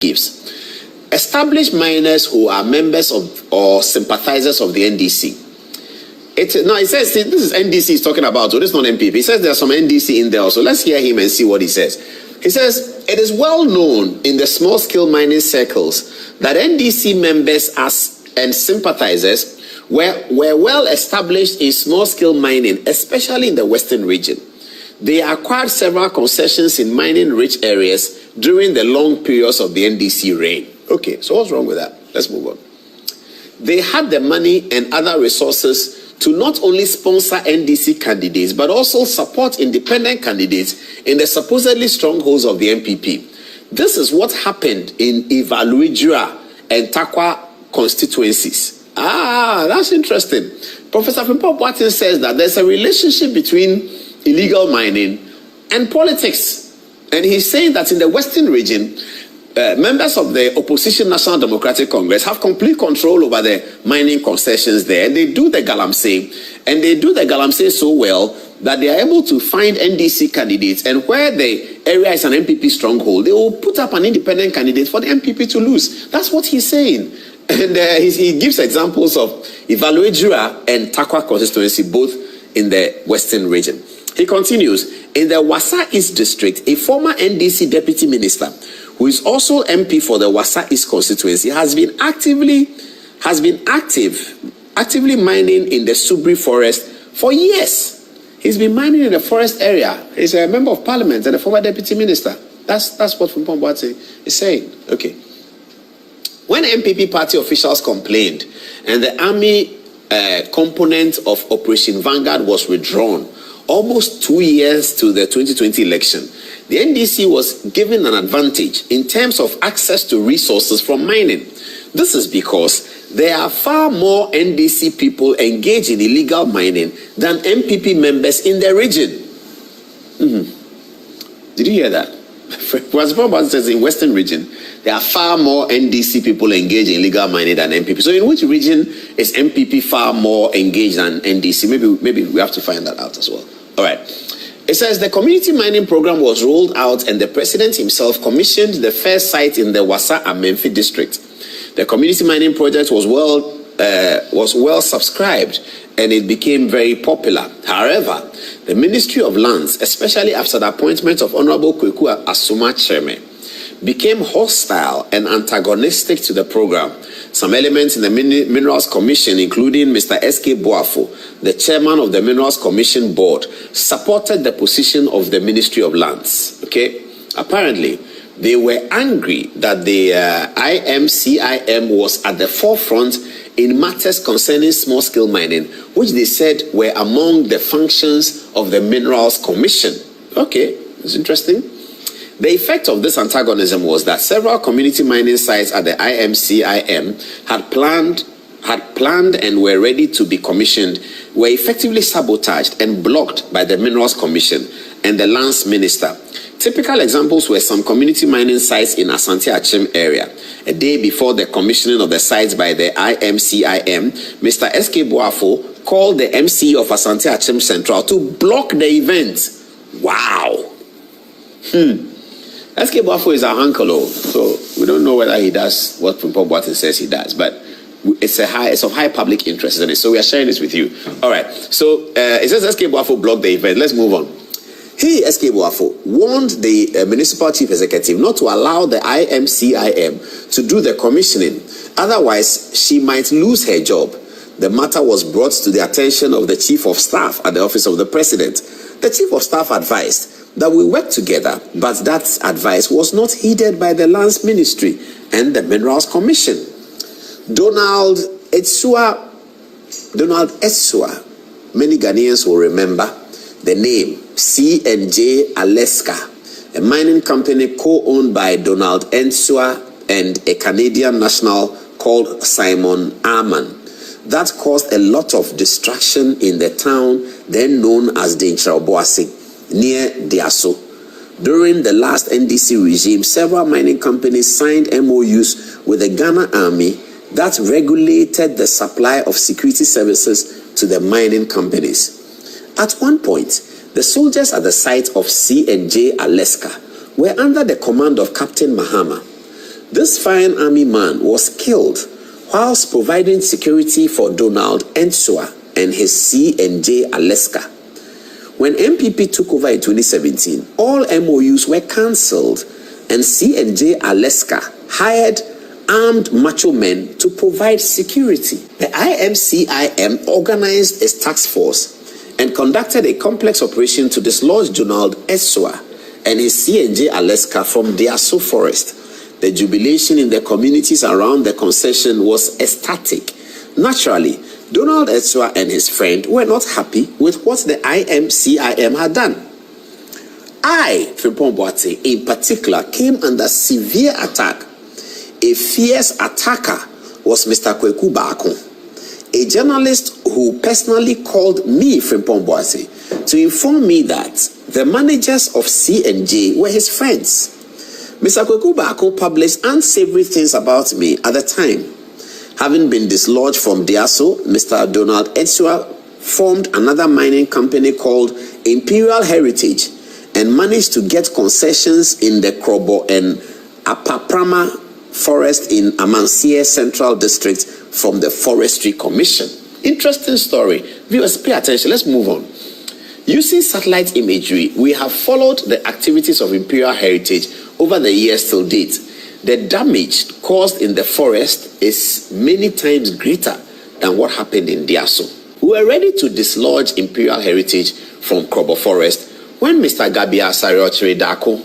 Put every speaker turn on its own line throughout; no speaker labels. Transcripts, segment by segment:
gives. Established miners who are members of or sympathizers of the NDC. It says, this is NDC he's talking about, so this is not MPP. He says there's some NDC in there also. Let's hear him and see what he says. He says, it is well known in the small-scale mining circles that NDC members and sympathizers were well established in small-scale mining, especially in the western region. They acquired several concessions in mining-rich areas during the long periods of the NDC reign. Okay, so what's wrong with that? Let's move on. They had the money and other resources to not only sponsor NDC candidates, but also support independent candidates in the supposedly strongholds of the MPP. This is what happened in Ivaluijura and Takwa constituencies. That's interesting. Professor Frimpong Boateng says that there's a relationship between illegal mining and politics. And he's saying that in the western region, members of the opposition National Democratic Congress have complete control over the mining concessions there. They do the Galamsey, and they do the Galamsey so well that they are able to find NDC candidates, and where the area is an MPP stronghold, they will put up an independent candidate for the MPP to lose. That's what he's saying. And he gives examples of Ivaluijura and Takwa constituency, both in the western region. He continues, in the Wasa East district, a former NDC deputy minister, who is also MP for the Wasa East constituency, has been actively mining in the Subri forest for years. He's been mining in the forest area. He's a member of parliament and a former deputy minister. That's what Frimpong Boateng is saying. Okay. When MPP party officials complained and the army component of Operation Vanguard was withdrawn almost 2 years to the 2020 election, the NDC was given an advantage in terms of access to resources from mining. This is because there are far more NDC people engaged in illegal mining than MPP members in the region. Did you hear that? As says in Western region, there are far more NDC people engaged in illegal mining than MPP. So in which region is MPP far more engaged than NDC? Maybe we have to find that out as well. All right. It says the community mining program was rolled out and the president himself commissioned the first site in the Wasa Amenfi district. The community mining project was well subscribed and it became very popular. However, the Ministry of Lands, especially after the appointment of Honorable Kwaku Asuma Chairman, became hostile and antagonistic to the program. Some elements in the Minerals Commission, including Mr. S.K. Boafo, the chairman of the Minerals Commission Board, supported the position of the Ministry of Lands. Okay? Apparently, they were angry that the IMCIM was at the forefront in matters concerning small-scale mining, which they said were among the functions of the Minerals Commission. Okay, it's interesting. The effect of this antagonism was that several community mining sites at the IMCIM had planned and were ready to be commissioned, were effectively sabotaged and blocked by the Minerals Commission and the Lands Minister. Typical examples were some community mining sites in Asante Achim area. A day before the commissioning of the sites by the IMCIM, Mr. S.K. Boafo called the MC of Asante Achim Central to block the event. Wow. S.K. Boafo is our uncle, so we don't know whether he does what Frimpong Boateng says he does, but it's of high public interest, isn't it? So we are sharing this with you. All right. So it says S.K. Boafo blocked the event. Let's move on. He, S.K. Boafo, warned the municipal chief executive not to allow the IMCIM to do the commissioning. Otherwise, she might lose her job. The matter was brought to the attention of the chief of staff at the office of the president. The chief of staff advised that we work together, but that advice was not heeded by the Lands Ministry and the Minerals Commission. Donald Etsua, many Ghanaians will remember the name C&J Alaska, a mining company co-owned by Donald Etsua and a Canadian national called Simon Arman. That caused a lot of distraction in the town then known as Denchiraboase, near Diaso. During the last NDC regime, several mining companies signed MOUs with the Ghana Army that regulated the supply of security services to the mining companies. At one point, the soldiers at the site of C&J Alaska were under the command of Captain Mahama. This fine army man was killed whilst providing security for Donald Ensua and his C&J Alaska. When MPP took over in 2017, all MOUs were cancelled and C&J Alaska hired armed macho men to provide security. The IMCIM organized a task force and conducted a complex operation to dislodge Donald Ensua and his C&J Alaska from the Aso forest. The jubilation in the communities around the concession was ecstatic. Naturally, Donald Ensua and his friend were not happy with what the IMCIM had done. I, Frimpong Boate, in particular, came under severe attack. A fierce attacker was Mr. Kwaku Baako, a journalist who personally called me, Frimpong Boate, to inform me that the managers of C&J were his friends. Mr. Kwaku Baako published unsavory things about me at the time. Having been dislodged from Diaso, Mr. Donald Ensua formed another mining company called Imperial Heritage and managed to get concessions in the Krobo and Apaprama forest in Amansie Central District from the Forestry Commission. Interesting story. Viewers, pay attention. Let's move on. Using satellite imagery, we have followed the activities of Imperial Heritage over the years till date. The damage caused in the forest is many times greater than what happened in Diaso. We were ready to dislodge Imperial Heritage from Krobo Forest when Mr. Gabia Okyere Dako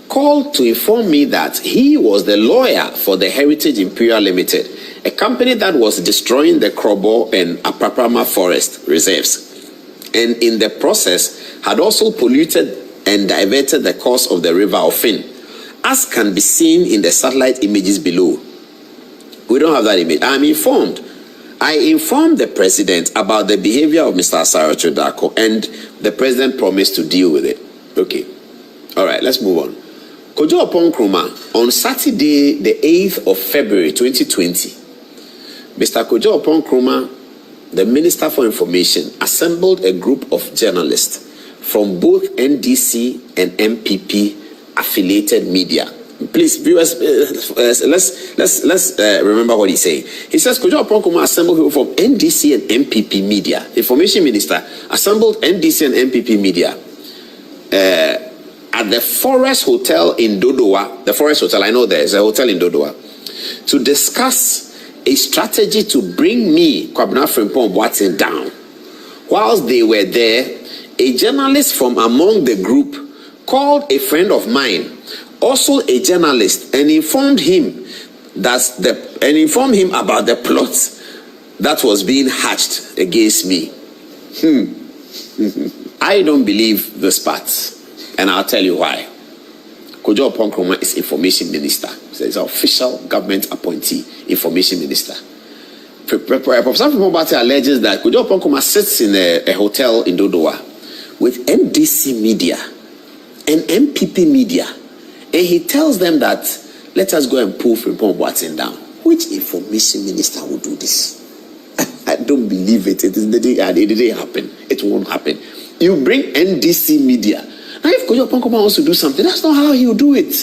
called to inform me that he was the lawyer for the Heritage Imperial Limited, a company that was destroying the Krobo and Apaprama forest reserves, and in the process had also polluted and diverted the course of the river Ofin, as can be seen in the satellite images below. We don't have that image. I'm informed. I informed the president about the behavior of Mr. Okyere Dako, and the president promised to deal with it. Okay. All right, let's move on. Kojo Opon Nkrumah, on Saturday, the 8th of February 2020, Mr. Kojo Opon Nkrumah, the Minister for Information, assembled a group of journalists from both NDC and MPP affiliated media. Please, viewers, let's remember what he's saying. He says Kojo Opon Nkrumah assembled people from NDC and MPP media. Information Minister assembled NDC and MPP media at the Forest Hotel in Dodowa. The Forest Hotel, I know there's a hotel in Dodowa, to discuss a strategy to bring me, Kwabena Frimpong Boateng, down. Whilst they were there, a journalist from among the group called a friend of mine, also a journalist, and informed him about the plot that was being hatched against me. I don't believe this part, and I'll tell you why. Kojo Opon Nkrumah is Information Minister. So he's an official government appointee, Information Minister. Professor Mobate alleges that Kojo Opon Nkrumah sits in a hotel in Dodowa with NDC media and MPP media, and he tells them that let us go and pull Frimpong Boateng down. Which Information Minister would do this? I don't believe it. It didn't happen. It won't happen. You bring NDC media. Now, if Kojo Opon Nkrumah wants to do something, that's not how he will do it.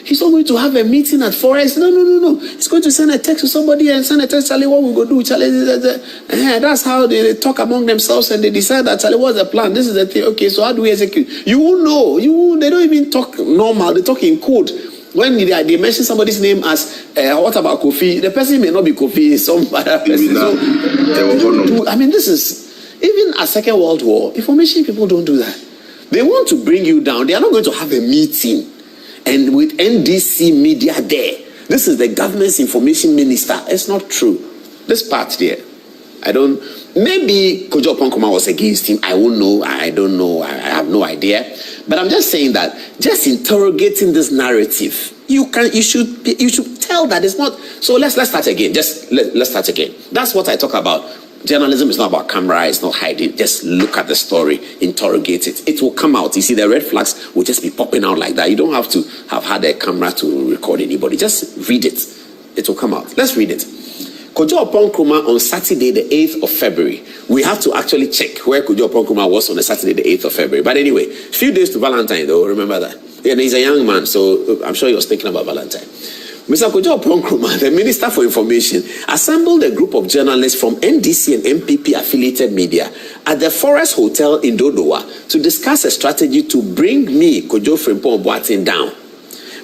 He's not going to have a meeting at Forest. No. He's going to send a text to somebody and send a text, Charlie, what we go do, Charlie. That's how they talk among themselves and they decide that, Charlie, what's the plan? This is the thing. Okay, so how do we execute? You won't know. They don't even talk normal. They talk in code. When they mention somebody's name as, what about Kofi? The person may not be Kofi, some other person. This is, even a Second World War, information people don't do that. They want to bring you down. They are not going to have a meeting. And with NDC media there, this is the government's Information Minister. It's not true. This part there, maybe Kojo Opon Nkrumah was against him. I won't know. I don't know. I have no idea. But I'm just saying that just interrogating this narrative, you should tell that it's not. So let's start again. Let's start again. That's what I talk about. Journalism is not about camera, it's not hiding. Just look at the story, interrogate it. It will come out. You see, the red flags will just be popping out like that. You don't have to have had a camera to record anybody. Just read it. It will come out. Let's read it. Kojo Opon Nkrumah on Saturday, the 8th of February. We have to actually check where Kojo Opon Nkrumah was on the Saturday, the 8th of February. But anyway, a few days to Valentine, though. Remember that. Yeah, he's a young man, so I'm sure he was thinking about Valentine. Mr. Kojo Nkrumah, the Minister for Information, assembled a group of journalists from NDC and MPP affiliated media at the Forest Hotel in Dodowa to discuss a strategy to bring me, Kojo Frimpong Boateng, down.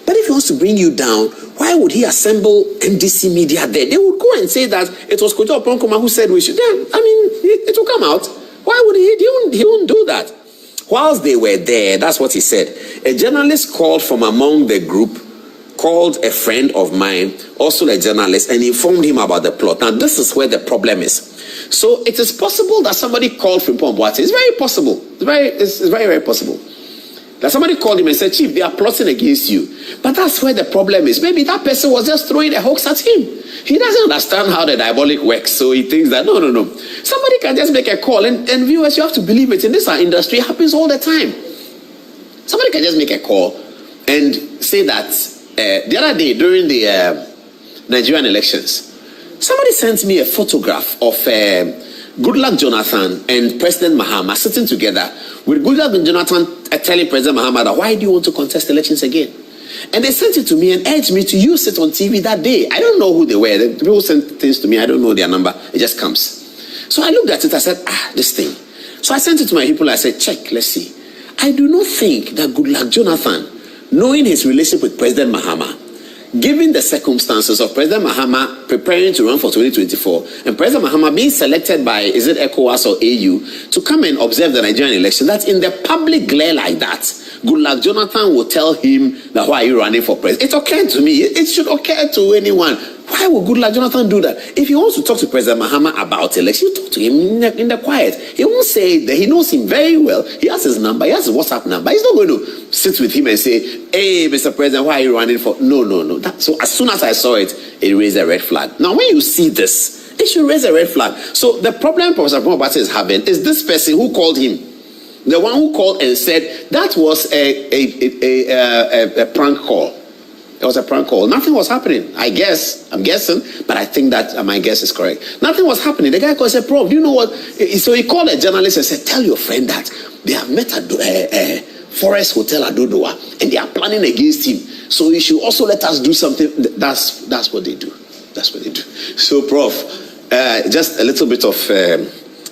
But if he wants to bring you down, why would he assemble NDC media there? They would go and say that it was Kojo Nkrumah who said we should. Then, I mean, it will come out. Why would he? He wouldn't do that. Whilst they were there, that's what he said. A journalist called from among the group, called a friend of mine, also a journalist, and informed him about the plot. Now, this is where the problem is. So it is possible that somebody called Frimpong Boateng. It's very possible. It's very, very possible. That somebody called him and said, Chief, they are plotting against you. But that's where the problem is. Maybe that person was just throwing a hoax at him. He doesn't understand how the diabolic works. So he thinks that, no. Somebody can just make a call. And viewers, you have to believe it. In this our industry, it happens all the time. Somebody can just make a call and say that the other day during the Nigerian elections, somebody sent me a photograph of Goodluck Jonathan and President Mahama sitting together, with Goodluck and Jonathan telling President Mahama that, why do you want to contest elections again? And they sent it to me and urged me to use it on TV that day. I don't know who they were. The people sent things to me. I don't know their number. It just comes. So I looked at it. I said, this thing. So I sent it to my people. I said, check, let's see. I do not think that Goodluck Jonathan, knowing his relationship with President Mahama, given the circumstances of President Mahama preparing to run for 2024 and President Mahama being selected by, is it ECOWAS or AU, to come and observe the Nigerian election, that in the public glare like that, Goodluck Jonathan will tell him that, why are you running for president? It occurred to me. It should occur to anyone. Why would Goodluck Jonathan do that? If he wants to talk to President Mahama about election, talk to him in the quiet. He won't say that. He knows him very well. He has his number. He has his WhatsApp number. He's not going to sit with him and say, hey, Mr. President, why are you running for? No. So as soon as I saw it, it raised a red flag. Now, when you see this, it should raise a red flag. So the problem Professor Boateng is having is this person who called him. The one who called and said that was a prank call. It was a prank call. Nothing was happening. I'm guessing, but I think that my guess is correct. Nothing was happening. The guy called and said, Prof, do you know what? So he called a journalist and said, tell your friend that they have met at Forest Hotel at Dodowa and they are planning against him. So he should also let us do something. That's what they do. That's what they do. So, Prof, just a little bit of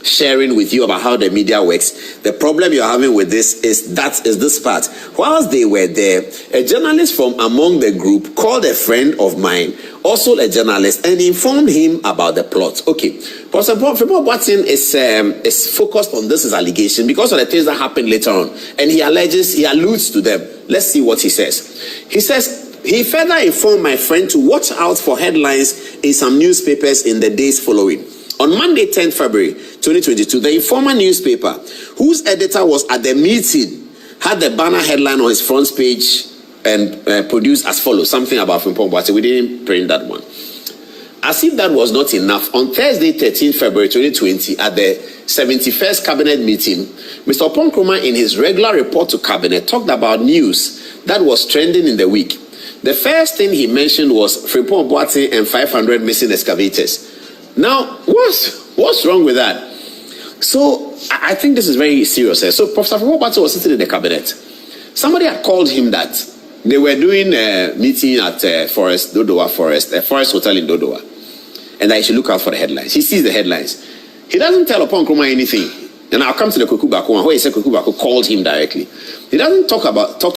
sharing with you about how the media works. The problem you're having with this is this part. Whilst they were there, a journalist from among the group called a friend of mine, also a journalist, and informed him about the plot. Okay, Professor Boateng is focused on this as allegation because of the things that happened later on, and he alludes to them. Let's see what he says. He says, he further informed my friend to watch out for headlines in some newspapers in the days following. On Monday, 10th February 2022, the Informer newspaper, whose editor was at the meeting, had the banner headline on his front page and produced as follows, something about Frimpong Boateng. We didn't print that one. As if that was not enough, on Thursday, 13th February 2020, at the 71st Cabinet meeting, Mr. Nkrumah, in his regular report to Cabinet, talked about news that was trending in the week. The first thing he mentioned was Frimpong Boateng and 500 missing excavators. Now, what's wrong with that? So, I think this is very serious. So, Professor Frimpong Boateng was sitting in the Cabinet. Somebody had called him that they were doing a meeting at Forest Hotel in Dodowa, and that he should look out for the headlines. He sees the headlines. He doesn't tell Nkrumah anything. And I'll come to the Kwaku Baako one, where he said Kwaku Baako called him directly. He doesn't talk